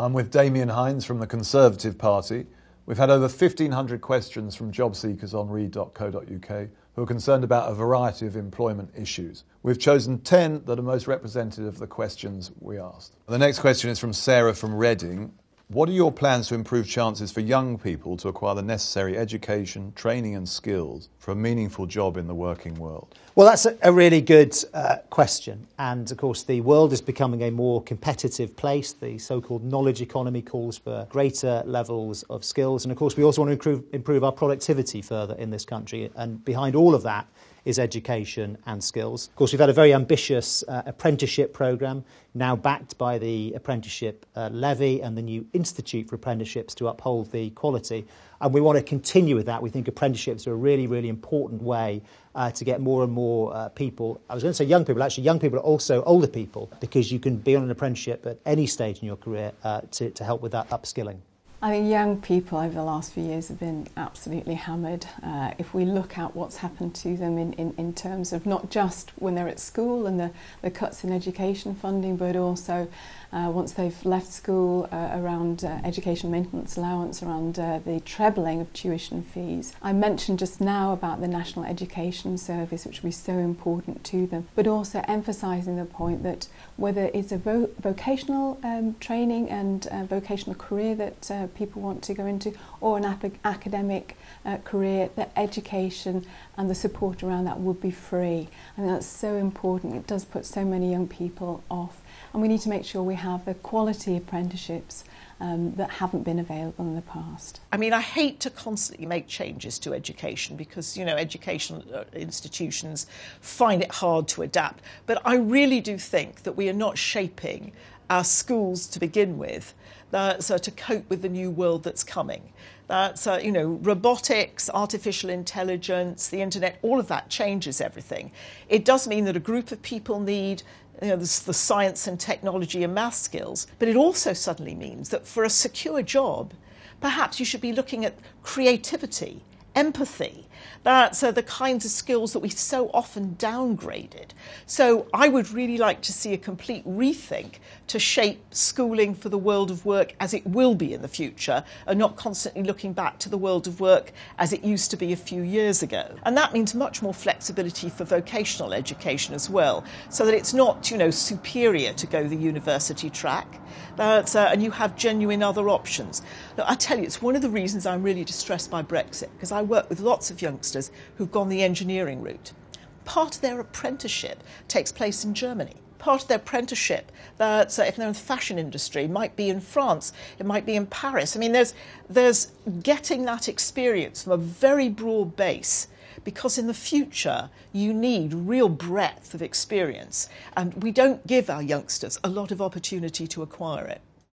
I'm with Damian Hinds from the Conservative Party. We've had over 1,500 questions from job seekers on reed.co.uk who are concerned about a variety of employment issues. We've chosen 10 that are most representative of the questions we asked. The next question is from Sarah from Reading. What are your plans to improve chances for young people to acquire the necessary education, training and skills for a meaningful job in the working world? Well, that's a really good question. And of course, the world is becoming a more competitive place. The so-called knowledge economy calls for greater levels of skills. And of course, we also want to improve our productivity further in this country. And behind all of that is education and skills. Of course, we've had a very ambitious apprenticeship programme, now backed by the apprenticeship levy and the new Institute for Apprenticeships to uphold the quality. And we want to continue with that. We think apprenticeships are a really, really important way to get more and more people. I was going to say young people. Actually, young people are also older people, because you can be on an apprenticeship at any stage in your career to help with that upskilling. I think young people over the last few years have been absolutely hammered. If we look at what's happened to them in terms of not just when they're at school and the cuts in education funding, but also once they've left school around education maintenance allowance, around the trebling of tuition fees. I mentioned just now about the National Education Service, which will be so important to them, but also emphasising the point that whether it's a vocational training and vocational career that people want to go into, or an academic career, that education and the support around that would be free. I think that's so important. It does put so many young people off, and we need to make sure we have the quality apprenticeships that haven't been available in the past. I mean, I hate to constantly make changes to education because, you know, educational institutions find it hard to adapt. But I really do think that we are not shaping our schools to begin with so to cope with the new world that's coming. You know, robotics, artificial intelligence, the internet, all of that changes everything. It does mean that a group of people need the science and technology and math skills, but it also suddenly means that for a secure job, perhaps you should be looking at creativity, empathy. That's the kinds of skills that we so often downgraded. So I would really like to see a complete rethink to shape schooling for the world of work as it will be in the future, and not constantly looking back to the world of work as it used to be a few years ago. And that means much more flexibility for vocational education as well, so that it's not, you know, superior to go the university track. And you have genuine other options. Look, I tell you, it's one of the reasons I'm really distressed by Brexit, because I work with lots of youngsters who've gone the engineering route. Part of their apprenticeship takes place in Germany. Part of their apprenticeship, if they're in the fashion industry, might be in France, it might be in Paris. I mean, there's getting that experience from a very broad base, because in the future you need real breadth of experience, and we don't give our youngsters a lot of opportunity to acquire it.